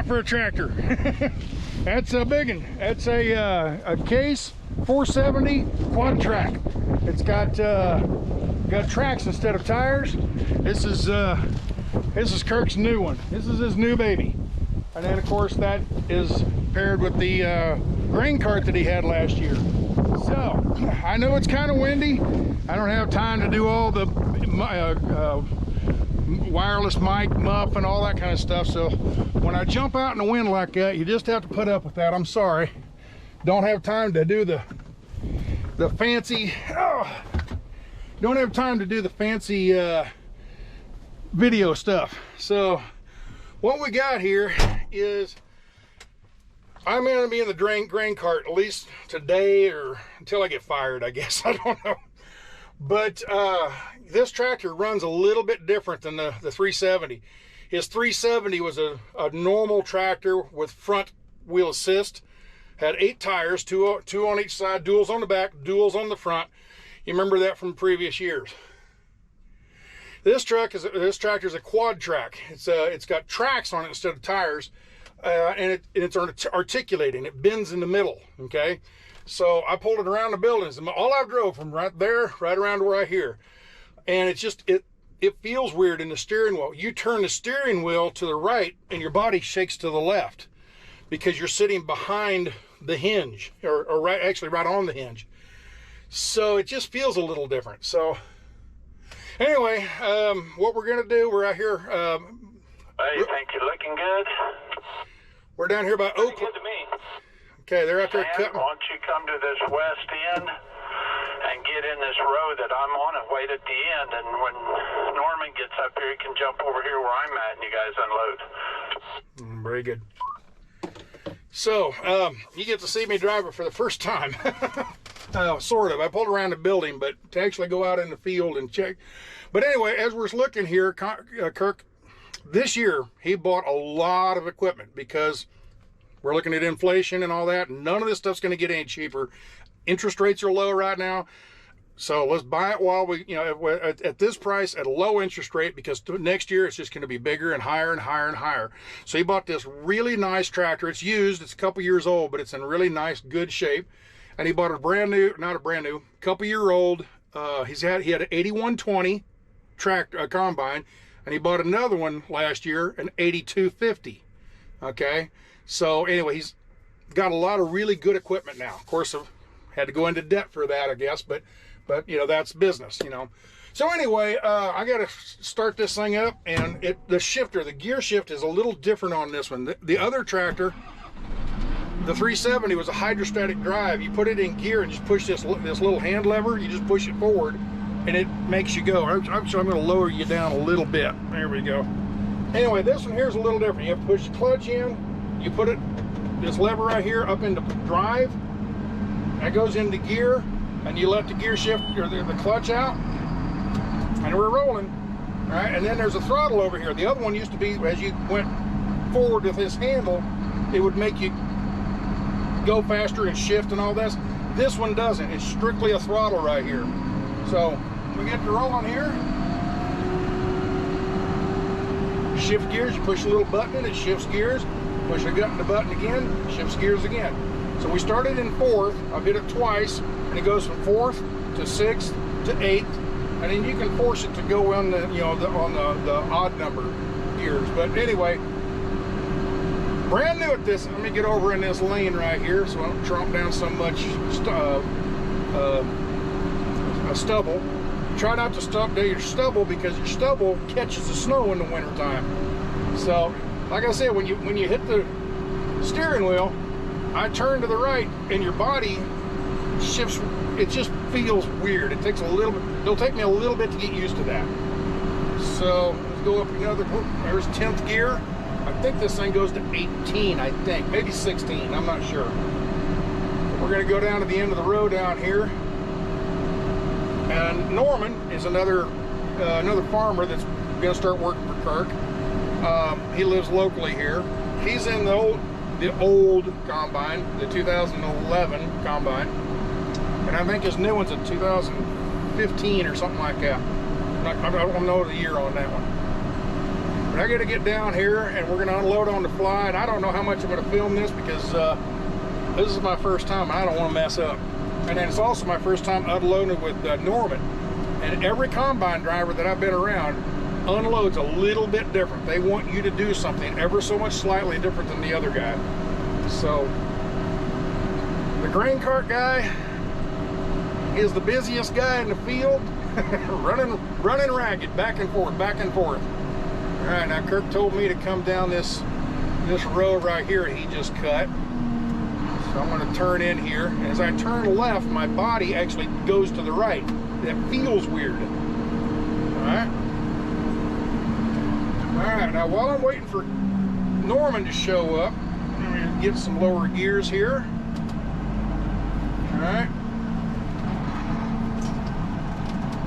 that for a tractor? That's a big one. That's a Case 470 quad track. It's got tracks instead of tires. This is Kirk's new one. This is his new baby. And then of course that is paired with the grain cart that he had last year. So I know it's kind of windy. I don't have time to do all the wireless mic muff and all that kind of stuff. So when I jump out in the wind like that, you just have to put up with that. I'm sorry. Don't have time to do the fancy. Don't have time to do the fancy video stuff. So what we got here is I'm going to be in the grain cart at least today or until I get fired, I guess. I don't know. But this tractor runs a little bit different than the 370. His 370 was a normal tractor with front wheel assist. Had 8 tires, two on each side, duals on the back, duals on the front. You remember that from previous years. This tractor is a quad track. It's got tracks on it instead of tires, and it's articulating. It bends in the middle. Okay, so I pulled it around the buildings, and all I drove from right there, right around to right here, and it's just it feels weird in the steering wheel. You turn the steering wheel to the right, and your body shakes to the left because you're sitting behind the hinge, or actually right on the hinge. So it just feels a little different. So anyway, what we're gonna do, we're out here. Hey, think you're looking good? We're down here by Oakland. Good to me. Okay, they're out there cutting. Why don't you come to this west end and get in this road that I'm on and wait at the end, and when Norman gets up here, he can jump over here where I'm at and you guys unload. Very good. So, you get to see me drive it for the first time. Sort of. I pulled around the building, but to actually go out in the field and check. But anyway, as we're looking here, Kirk, this year, he bought a lot of equipment because we're looking at inflation and all that. None of this stuff's going to get any cheaper. Interest rates are low right now. So let's buy it while we, at this price, at a low interest rate, because next year it's just going to be bigger and higher and higher and higher. So he bought this really nice tractor. It's used. It's a couple years old, but it's in really nice, good shape. And he bought a brand new, not a brand new, couple year old. He had an 8120 tractor combine, and he bought another one last year, an 8250. Okay. So anyway, he's got a lot of really good equipment now. Of course, I've had to go into debt for that, I guess, but that's business, So anyway, I got to start this thing up, and the gear shift is a little different on this one. The other tractor, the 370, was a hydrostatic drive. You put it in gear and just push this little hand lever. You just push it forward, and it makes you go. I'm going to lower you down a little bit. There we go. Anyway, this one here is a little different. You have to push the clutch in. You put this lever right here up into drive. That goes into gear, and you let the gear shift or the clutch out, and we're rolling. All right, and then there's a throttle over here. The other one used to be, as you went forward with this handle, it would make you go faster and shift and all this. This one doesn't. It's strictly a throttle right here. So we get to rolling here. Shift gears. You push a little button and it shifts gears. Push the button again, shifts gears again. So we started in 4th. I've hit it twice, and it goes from 4th to 6th to 8th, and then you can force it to go on the the odd number gears. But anyway, brand new at this. Let me get over in this lane right here so I don't tromp down so much stubble. Try not to stump down your stubble, because your stubble catches the snow in the wintertime. So, like I said, when you hit the steering wheel, I turn to the right, and your body shifts. It just feels weird. It takes a little bit. It'll take me a little bit to get used to that. So let's go up another. Oh, there's 10th gear. I think this thing goes to 18. I think maybe 16. I'm not sure. We're going to go down to the end of the road down here. And Norman is another farmer that's going to start working for Kirk. He lives locally here. He's in the old combine, the 2011 combine, and I think his new one's a 2015 or something like that. I don't know the year on that one. But I got to get down here and we're going to unload on the fly. And I don't know how much I'm going to film this because this is my first time and I don't want to mess up. And then it's also my first time unloading with Norman. And every combine driver that I've been around unloads a little bit different. They want you to do something ever so much slightly different than the other guy. So the grain cart guy is the busiest guy in the field, running ragged, back and forth, back and forth. All right, now Kirk told me to come down this road right here he just cut. So I'm going to turn in here. As I turn left, my body actually goes to the right. It feels weird. All right. All right, now while I'm waiting for Norman to show up, I'm going to get some lower gears here. All right.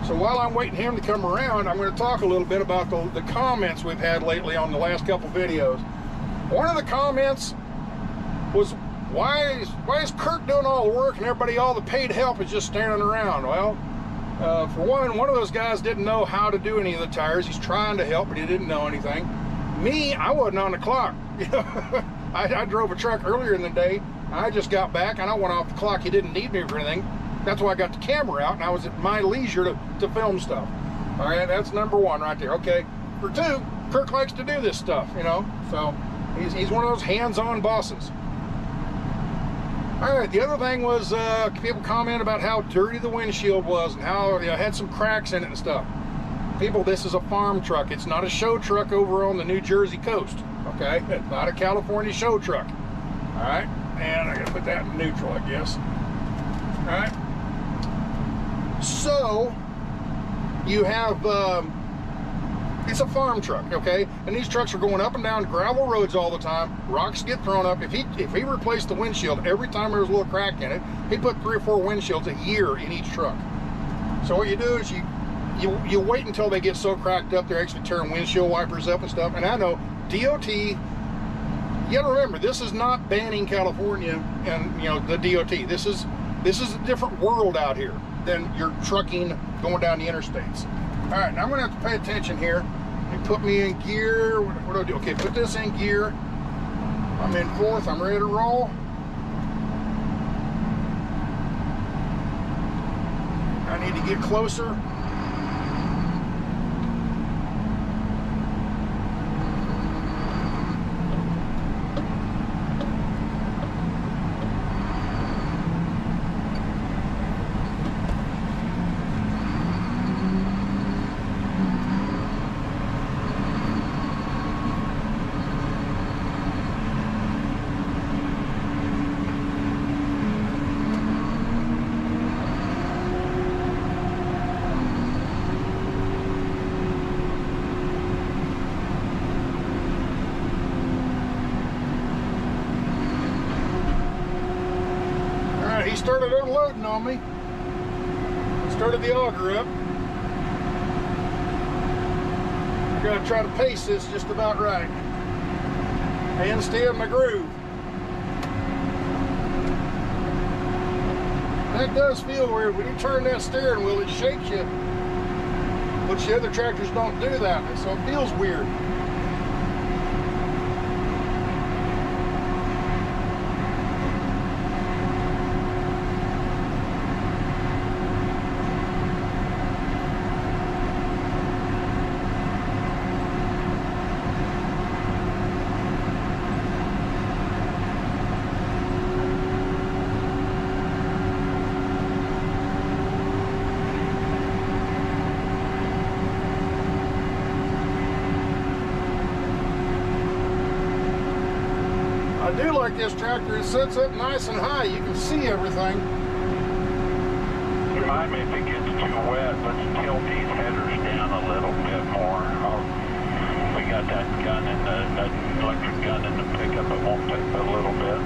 So while I'm waiting him to come around, I'm going to talk a little bit about the comments we've had lately on the last couple videos. One of the comments was, why is Kirk doing all the work and everybody, all the paid help is just standing around? Well, for one of those guys didn't know how to do any of the tires. He's trying to help, but he didn't know anything. Me, I wasn't on the clock. You know, I drove a truck earlier in the day. I just got back and I went off the clock. He didn't need me for anything. That's why I got the camera out and I was at my leisure to film stuff. All right, that's number one right there. Okay, for two, Kirk likes to do this stuff, you know, so he's one of those hands-on bosses. All right, the other thing was people comment about how dirty the windshield was and how it had some cracks in it and stuff. People, this is a farm truck. It's not a show truck over on the New Jersey coast, okay? It's not a California show truck, all right? And I gotta put that in neutral, I guess. All right. So you have it's a farm truck, okay, and these trucks are going up and down gravel roads all the time. Rocks get thrown up. If he replaced the windshield every time there was a little crack in it, he put 3 or 4 windshields a year in each truck. So what you do is you wait until they get so cracked up they're actually tearing windshield wipers up and stuff. And I know DOT, you gotta remember, this is not banning California and, you know, the DOT. This is a different world out here than your trucking going down the interstates. All right, now I'm gonna have to pay attention here. You put me in gear. What do I do? Okay, put this in gear. I'm in 4th, I'm ready to roll. I need to get closer. He started unloading on me. Started the auger up. I gotta try to pace this just about right and stay in my groove. That does feel weird. When you turn that steering wheel, it shakes you, which the other tractors don't do that, so it feels weird. I do like this tractor. It sits up nice and high. You can see everything. Remind me if it gets too wet, let's tilt these headers down a little bit more. We got that gun in that electric gun in the pickup. It won't take but a little bit.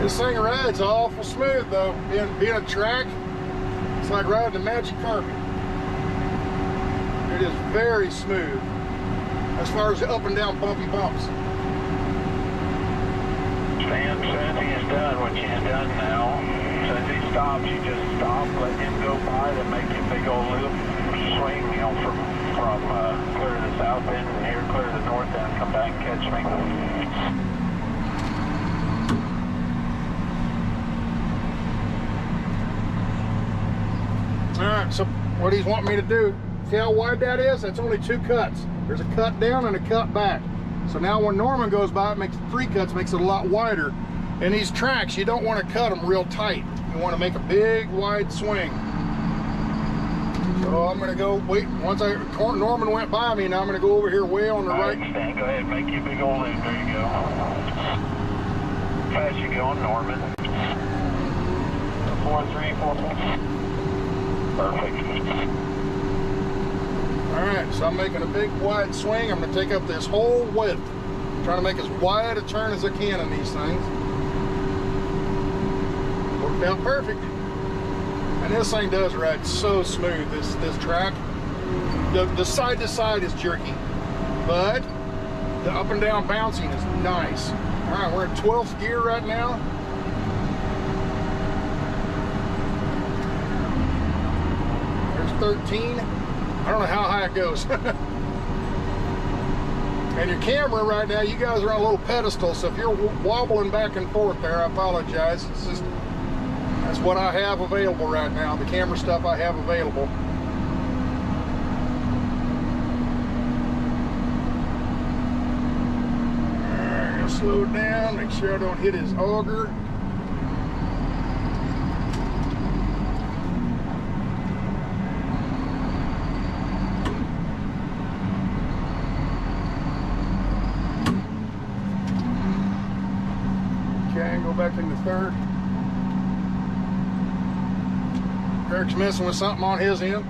This thing rides awful smooth though. Being a track, it's like riding a magic carpet. It is very smooth as far as the up and down bumpy bumps. Stan said he's done what he's done now. Since he stops, you just stop, let him go by, then make a big old loop, swing, you know, from clear to the south end and here, clear to the north end, come back and catch me. Alright, so what he's wanting me to do, see how wide that is? That's only 2 cuts. There's a cut down and a cut back. So now when Norman goes by, it makes 3 cuts, makes it a lot wider. And these tracks, you don't want to cut them real tight. You want to make a big, wide swing. So I'm going to go, wait, once Norman went by me, now I'm going to go over here way on the right. Stan, go ahead, make you a big old loop, there you go. Fast you going, Norman. 4-3-4. Perfect. Alright, so I'm making a big wide swing. I'm going to take up this whole width. I'm trying to make as wide a turn as I can in these things. Worked out perfect. And this thing does ride so smooth, this track. The side to side is jerky, but the up and down bouncing is nice. Alright, we're in 12th gear right now. There's 13. I don't know how high it goes. And your camera right now, you guys are on a little pedestal, so if you're wobbling back and forth there, I apologize. It's just, that's what I have available right now, the camera stuff I have available. I'm gonna slow it down, make sure I don't hit his auger. Go back into 3rd. Kirk's messing with something on his end.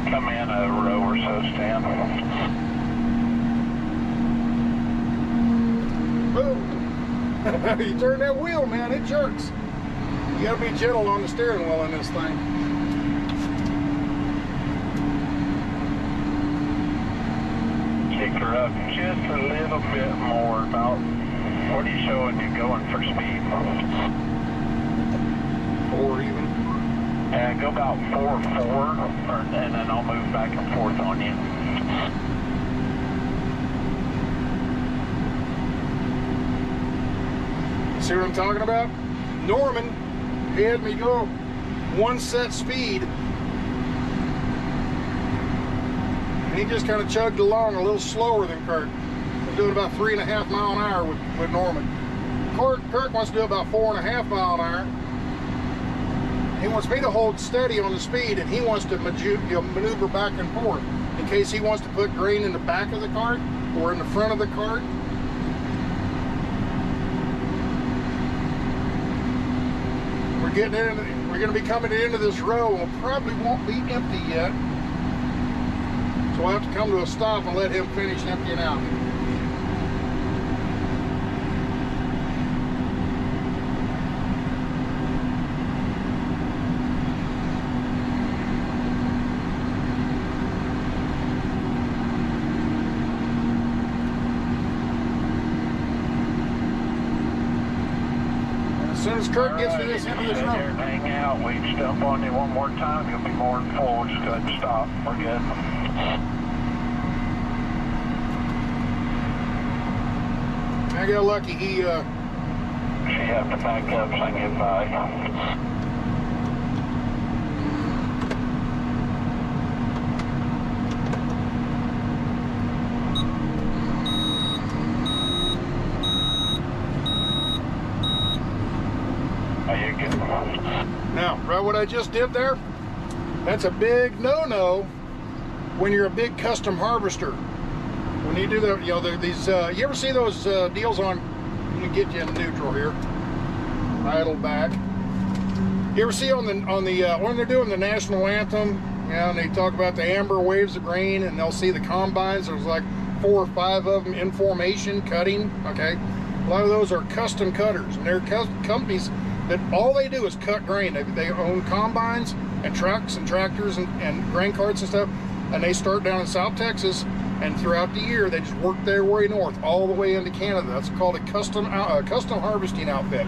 Come in a row or so, Stan. Boom. You turn that wheel, man, it jerks. You gotta be gentle on the steering wheel in this thing. Kick her up just a little bit more. About, what are you showing you going for speed? 4 even. Yeah, go about 4-4, and then I'll move back and forth on you. See what I'm talking about? Norman had me go 1 set speed. And he just kind of chugged along a little slower than Kirk. I'm doing about 3.5 mile an hour with Norman. Kirk wants to do about 4.5 mile an hour. He wants me to hold steady on the speed, and he wants to maneuver back and forth in case he wants to put grain in the back of the cart or in the front of the cart. We're going to be coming into this row, and we probably won't be empty yet. So we'll have to come to a stop and let him finish emptying out. As soon as Kirk gets to this end of this row. Hang out, we stump on you one more time, you'll be more than full. Just go ahead and stop. We're good. I got lucky. He She have to back up so I can get by. Now, right what I just did there, that's a big no-no when you're a big custom harvester. When you do the, you know, these, you ever see those deals on Let me get you in neutral here. Idle back. You ever see on the when they're doing the national anthem, you know, and they talk about the amber waves of grain, and they'll see the combines. There's like 4 or 5 of them in formation cutting. Okay, a lot of those are custom cutters, and they're companies that all they do is cut grain. They own combines and trucks and tractors and grain carts and stuff, and they start down in South Texas, and throughout the year they just work their way north all the way into Canada. That's called a custom harvesting outfit.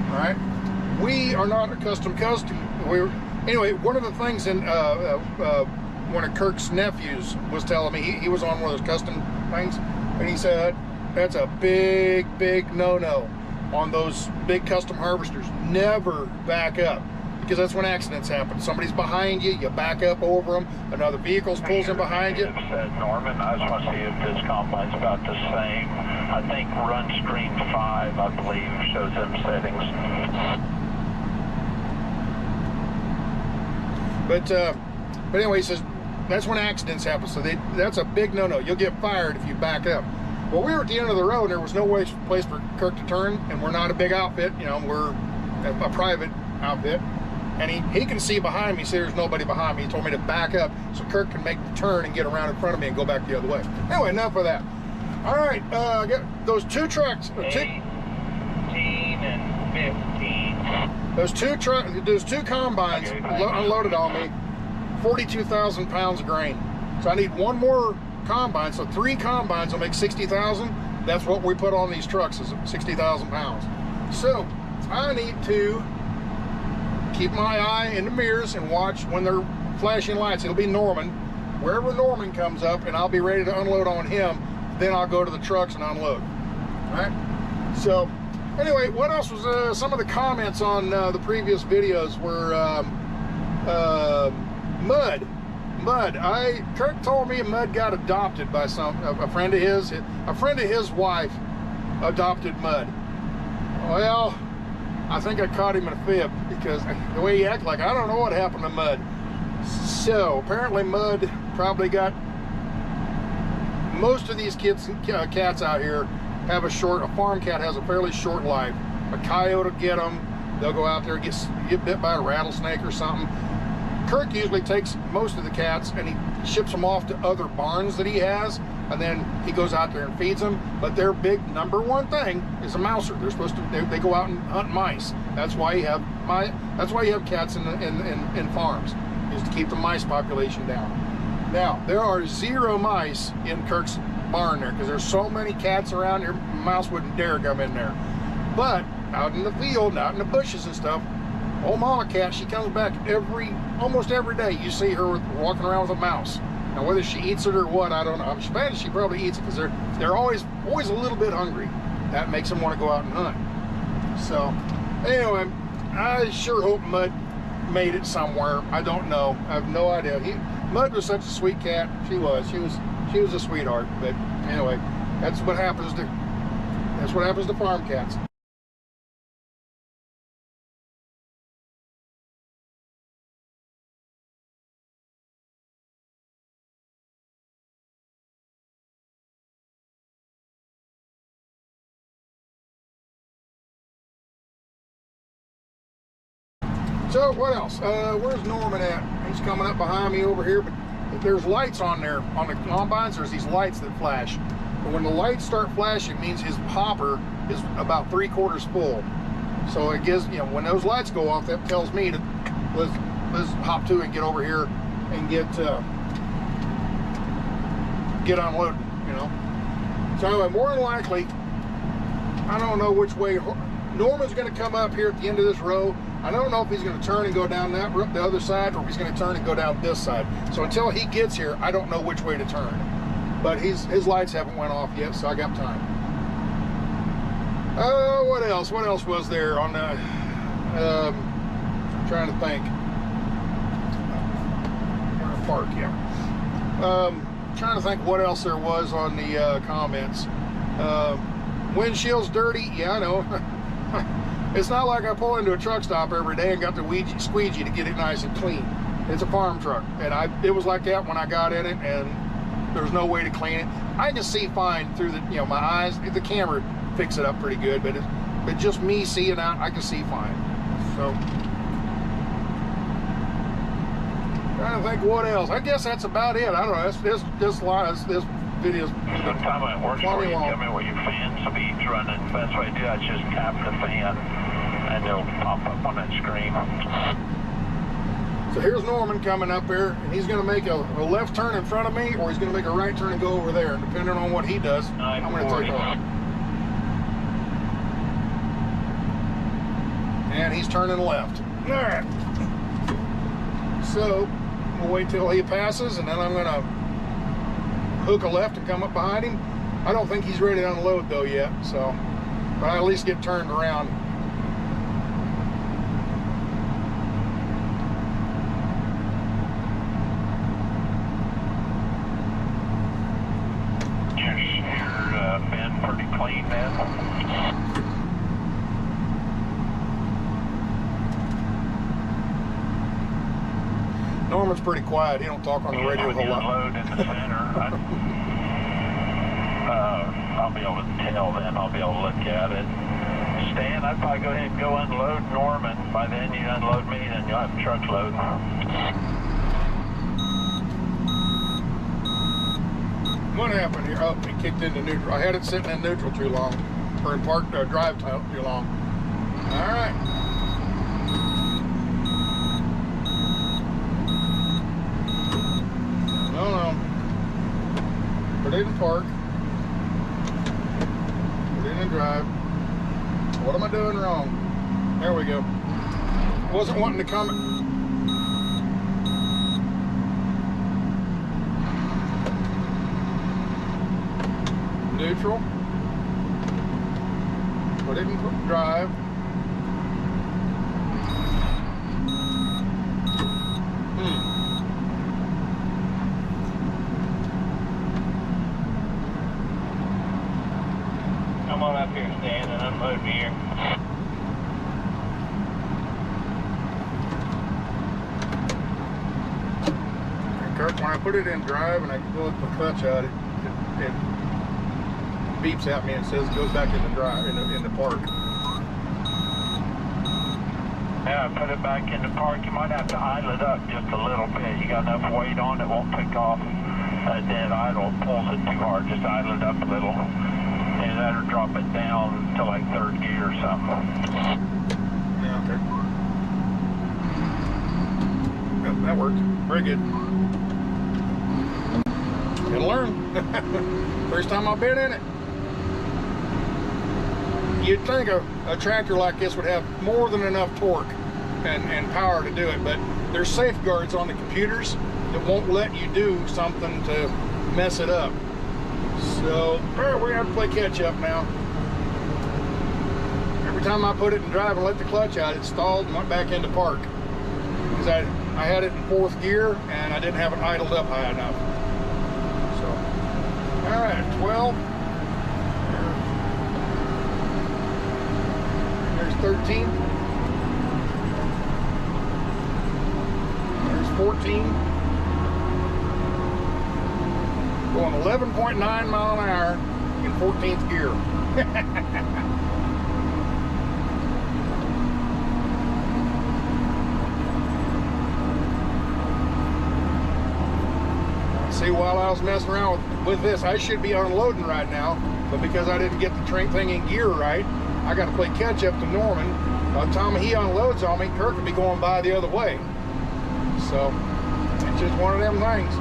All right, we are not a custom. Anyway, one of the things in one of Kirk's nephews was telling me, he was on one of those custom things, and he said that's a big no-no on those big custom harvesters. Never back up, because that's when accidents happen. Somebody's behind you, you back up over them, another vehicle pulls in behind you. Norman, I just want to see if this combine's about the same. I think run screen 5, I believe, shows them settings. But anyway, he says that's when accidents happen. So that's a big no-no. You'll get fired if you back up. Well, we were at the end of the road, and there was no place for Kirk to turn, and we're not a big outfit, you know, we're a private outfit, and he can see behind me, see there's nobody behind me. He told me to back up so Kirk can make the turn and get around in front of me and go back the other way. Anyway, enough of that. All right, I got those 2 trucks. 18 and 15. Those two combines unloaded on me, 42,000 pounds of grain. So I need 1 more combine, so 3 combines will make 60,000. That's what we put on these trucks, is 60,000 pounds. So I need to keep my eye in the mirrors and watch when they're flashing lights. It'll be Norman. Wherever Norman comes up, and I'll be ready to unload on him, then I'll go to the trucks and unload. All right? So anyway, what else was some of the comments on the previous videos were Mud. Kirk told me Mud got adopted by a friend of his. A friend of his wife adopted Mud. Well, I think I caught him in a fib, because the way he acted, like, I don't know what happened to Mud. So apparently Mud probably got, most of these cats out here have a farm cat has a fairly short life. A coyote will get them. They'll go out there and get bit by a rattlesnake or something. Kirk usually takes most of the cats and he ships them off to other barns that he has, and then he goes out there and feeds them. But their big #1 thing is a mouser. They're supposed to. They go out and hunt mice. That's why you have cats in farms, is to keep the mice population down. Now there are 0 mice in Kirk's barn there, because there's so many cats around here. Mouse wouldn't dare come in there. But out in the field, out in the bushes and stuff, old mama cat, she comes back almost every day. You see her walking around with a mouse. Now whether she eats it or what, I don't know. I'm betting she probably eats it, because they're always a little bit hungry. That makes them want to go out and hunt. So anyway, I sure hope Mud made it somewhere. I don't know. I have no idea. Mud was such a sweet cat. She was a sweetheart. But anyway, that's what happens to farm cats. So what else? Where's Norman at? He's coming up behind me over here, but there's lights on there. On the combines, there's these lights that flash. But when the lights start flashing, it means his hopper is about 3/4 full. So it gives, when those lights go off, that tells me to let's hop to and get over here and get unloaded, So anyway, more than likely, I don't know which way Norman's going to come up here at the end of this row. I don't know if he's going to turn and go down the other side, or if he's going to turn and go down this side. So until he gets here, I don't know which way to turn. But his lights haven't went off yet, so I got time. What else? What else was there on the? I'm trying to think. Park, yeah. Trying to think what else there was on the comments. Windshield's dirty. Yeah, I know. It's not like I pull into a truck stop every day and got the squeegee to get it nice and clean. It's a farm truck, and it was like that when I got in it, and there's no way to clean it. I can see fine through the, you know, my eyes. The camera picks it up pretty good, but just me seeing out, I can see fine. So, trying to think what else. I guess that's about it. I don't know. This video's sometime it works for you. Tell me what your fan speed's running. The best way to do that is just tap the fan, and it'll pop up on that screen. So here's Norman coming up here, and he's going to make a left turn in front of me, or he's going to make a right turn and go over there. And depending on what he does, I'm going to take off. And he's turning left. All right. So we'll wait till he passes, and then I'm going to hook a left and come up behind him. I don't think he's ready to unload though yet, so but I at least get turned around. Your been pretty clean then. Norman's pretty quiet. He don't talk on the radio a whole lot. Unload in the center. I'll be able to tell then. I'll be able to look at it. Stan, I'd probably go ahead and go unload Norman. By then you unload me, then you'll have a truckload. What happened here? Oh, he kicked into neutral. I had it sitting in neutral too long, or in park drive too long. All right. Put it in park. Put it in drive. What am I doing wrong? There we go. Wasn't wanting to come. Neutral. Put it in drive. Come on up here, Stan, and unload me here. Kirk, when I put it in drive and I pull the clutch out, it beeps at me and says it goes back in the drive in the park. Yeah, put it back in the park. You might have to idle it up just a little bit. You got enough weight on it, won't pick off dead idle. Pulls it too hard, just idle it up a little. And that'll drop it down to like third gear or something. Yeah, okay. Yep, that worked. Very good. It'll learn. First time I've been in it. You'd think a tractor like this would have more than enough torque and power to do it, but there's safeguards on the computers that won't let you do something to mess it up. So, we're going to have to play catch up now. Every time I put it in drive and let the clutch out, it stalled and went back into park. Because I had it in fourth gear and I didn't have it idled up high enough. So, alright, 12. There's 13. There's 14. Going 11.9 mile an hour in 14th gear. See, while I was messing around with this, I should be unloading right now, but because I didn't get the thing in gear right, I got to play catch up to Norman. By the time he unloads on me, Kirk will be going by the other way. So, it's just one of them things.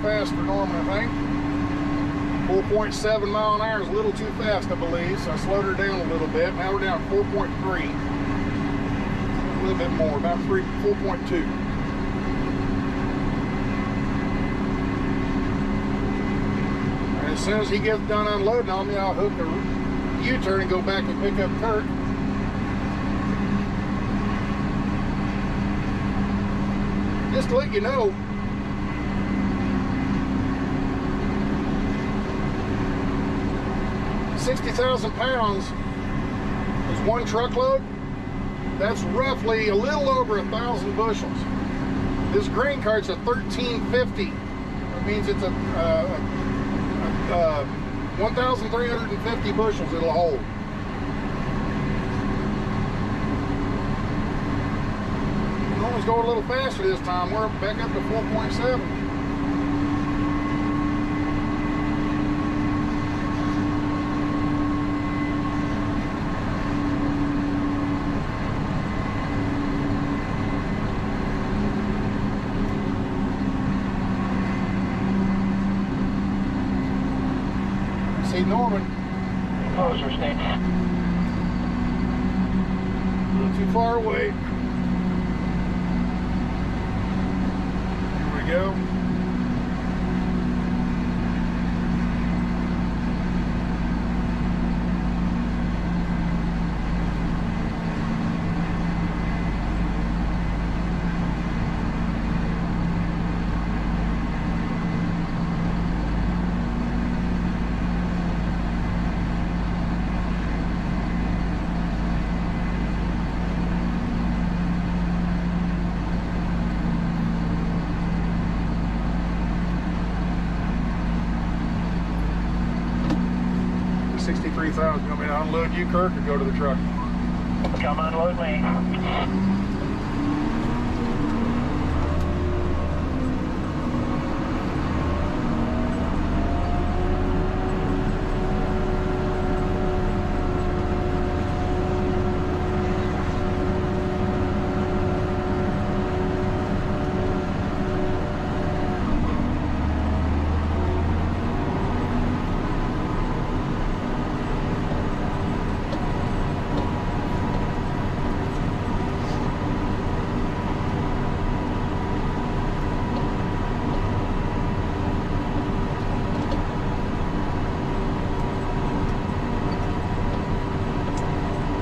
Fast for Norman, I think. 4.7 mile an hour is a little too fast, I believe, so I slowed her down a little bit. Now we're down 4.3. A little bit more, about 4.2. as soon as he gets done unloading on me, I'll hook a U-turn and go back and pick up Kirk. Just to let you know, $60,000 pounds is one truckload. That's roughly a little over 1,000 bushels. This grain cart's a 1350. That means it's a 1,350 bushels it'll hold. Always go a little faster this time. We're back up to 4.7. See Norman. Closer, Stan. A little too far away. Here we go. $63,000. You want me to unload you, Kirk, or go to the truck? Come unload me.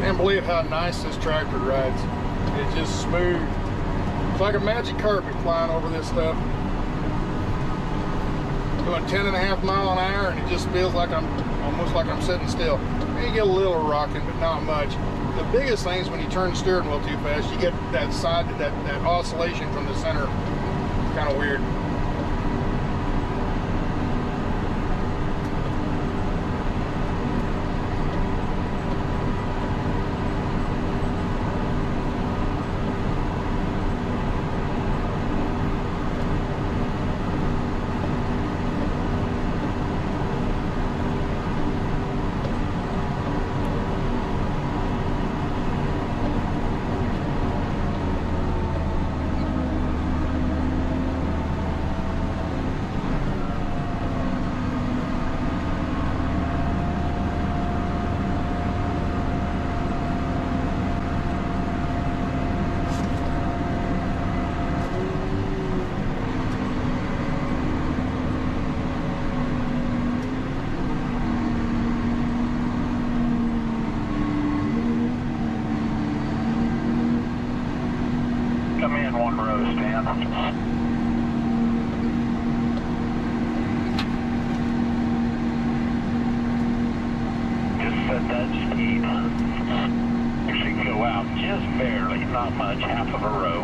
Can't believe how nice this tractor rides. It's just smooth. It's like a magic carpet flying over this stuff. Doing 10.5 miles an hour, and it just feels like I'm almost like I'm sitting still. And you get a little rocking, but not much. The biggest thing is when you turn the steering wheel too fast, you get that side, that oscillation from the center. Kind of weird. Come in one row, Stan. Just set that speed. You should go out just barely, not much, half of a row.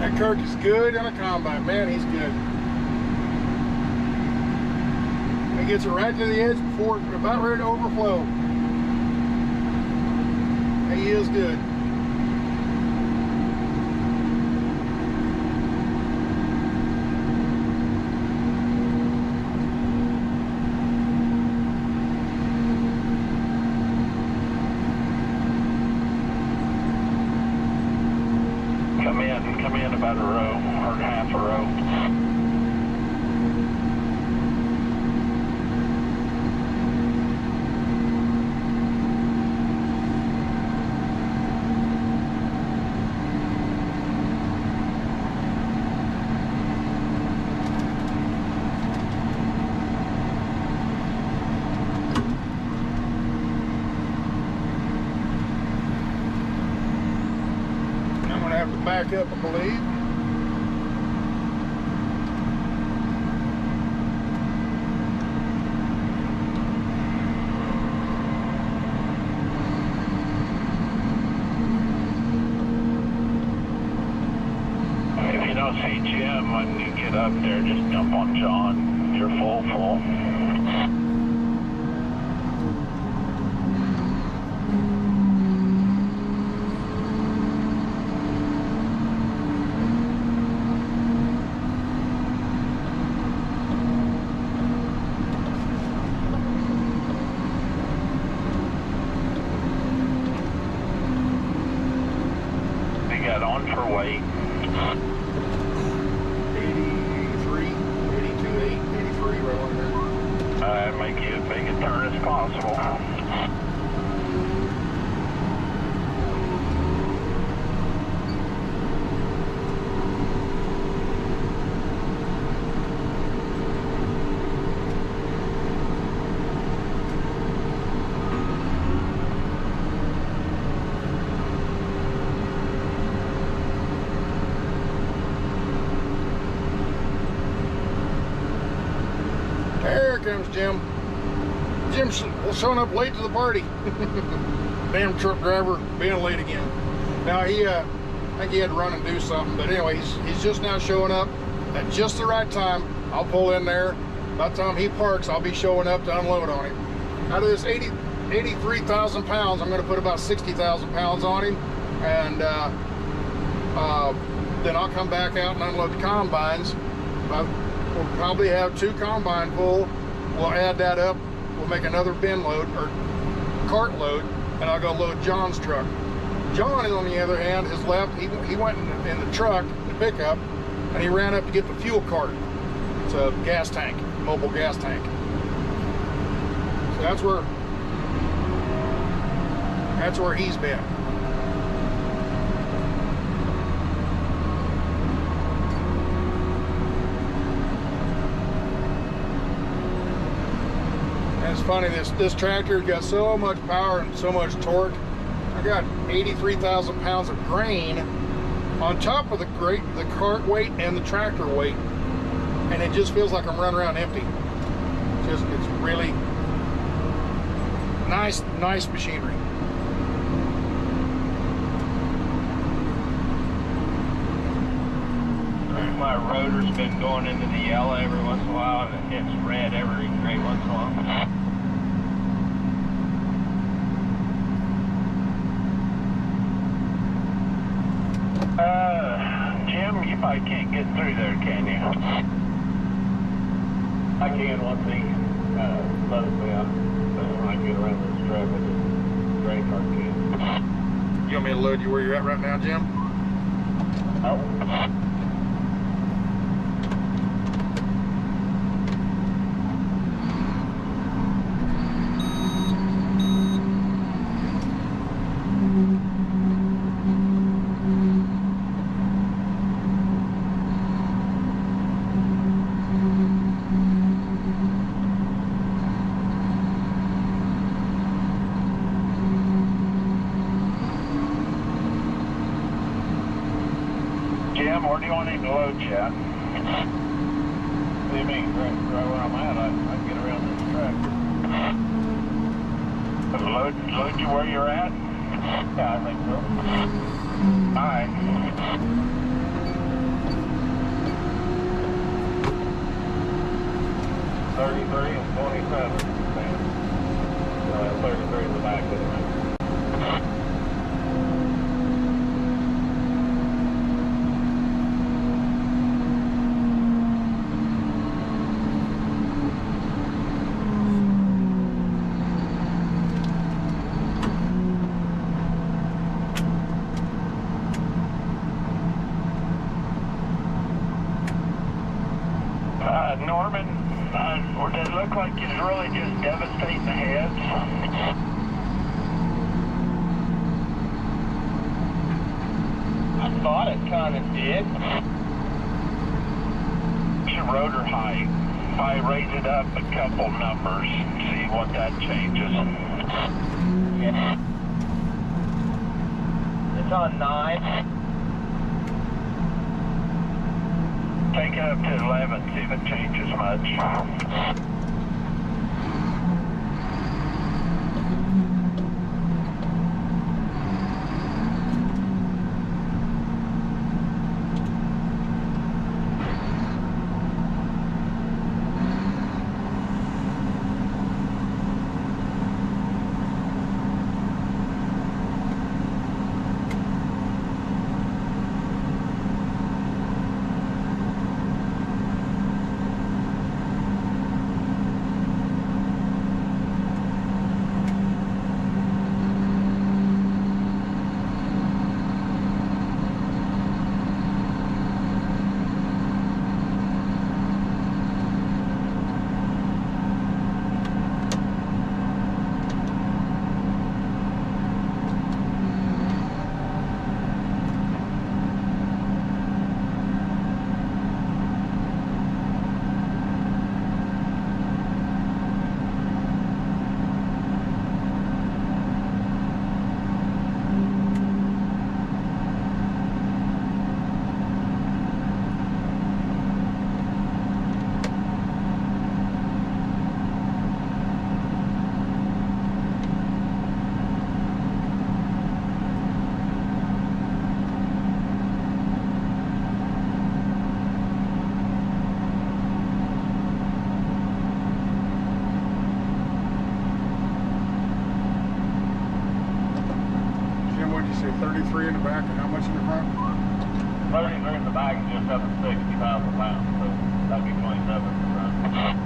That Kirk is good in a combine, man. He's good. He gets it right to the edge before it's about ready to overflow. He is good. Come in about a row, or half a row. Back up, I believe. If you don't see Jim when you get up there, just jump on John. You're full. On for weight. 83, 82, 83, right on there. Make you as big a turn as possible. There comes Jim. Jim's showing up late to the party. Damn truck driver being late again. Now I think he had to run and do something, but anyway, he's just now showing up at just the right time. I'll pull in there. By the time he parks, I'll be showing up to unload on him. Out of this 83,000 pounds, I'm going to put about 60,000 pounds on him, and then I'll come back out and unload the combines. We'll probably have 2 combine full. We'll add that up. We'll make another bin load or cart load, and I'll go load John's truck. John, on the other hand, has left. He went in the truck, the pickup, and he ran up to get the fuel cart. It's a gas tank, mobile gas tank. So that's where he's been. It's funny, this tractor got so much power and so much torque. I got 83,000 pounds of grain on top of the cart weight and the tractor weight, and it just feels like I'm running around empty. It's really nice machinery. My rotor's been going into the yellow every once in a while, and it hits red every great once in a while. Jim, you probably can't get through there, can you? I can once he loads me up. But when I get around this truck, I just drag our can. You want me to load you where you're at right now, Jim? Oh. Jim, where do you want him to load you at? What do you mean? Right where I'm at, I can get around this track. Load you where you're at? Yeah, I think so. Alright. 33 and 27. 33 in the back, isn't it? look like it's really just devastating the heads? I thought it kind of did. Your rotor height. If I raise it up a couple numbers, see what that changes. Yeah. It's on 9. Take it up to 11, see if it changes much. What'd you say, 33 in the back and how much in the front? 33 in the back and just up to 60,000 pounds, so that'd be 27 in the front.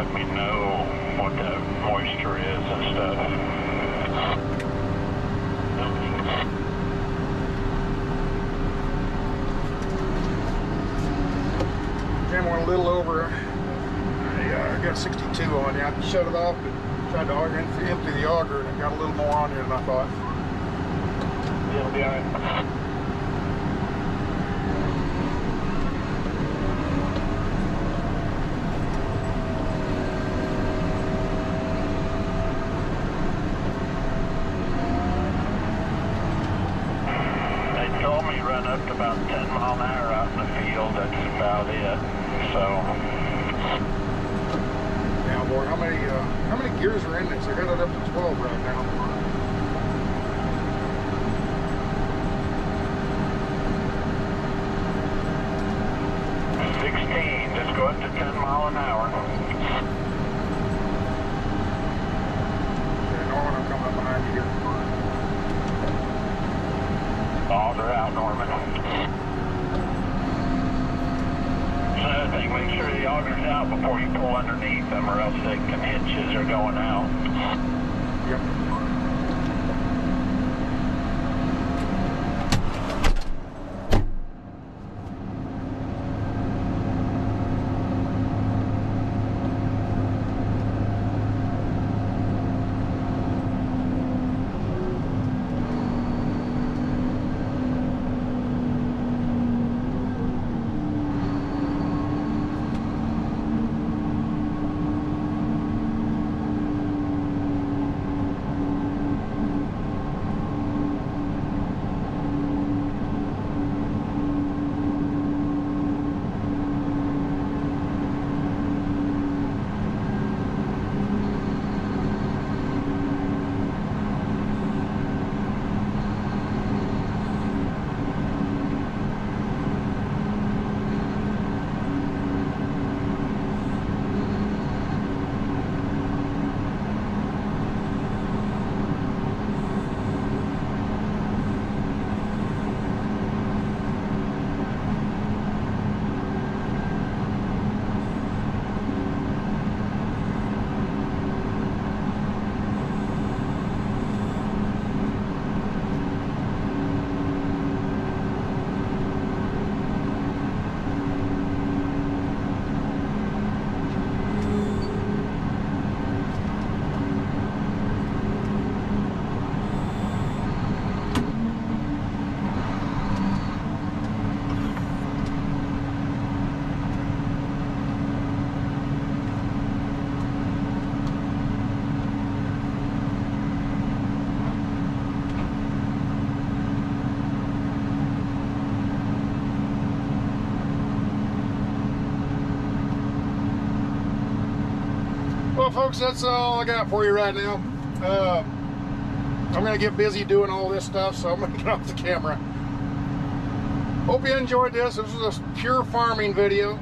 let me know what the moisture is and stuff. Cam went a little over. I got 62 on you. I shut it off and tried to empty the auger, and it got a little more on you than I thought. It'll be all right. how many gears are in this. I got it up to 12 right now. Just go up to 10 mile an hour. Okay, Norman, I'm coming up behind you here. Oh, they're out, Norman. Another thing, make sure the auger's out before you pull underneath them, or else they can hit you as they're going out. Yep. Well, folks, that's all I got for you right now. I'm going to get busy doing all this stuff, so I'm going to get off the camera. Hope you enjoyed this. This was a pure farming video.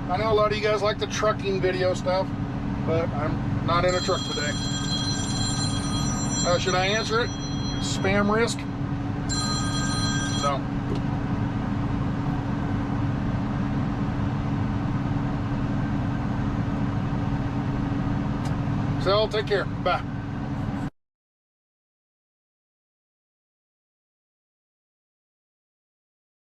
I know a lot of you guys like the trucking video stuff, but I'm not in a truck today. Should I answer it? Spam risk? No. So, take care. Bye.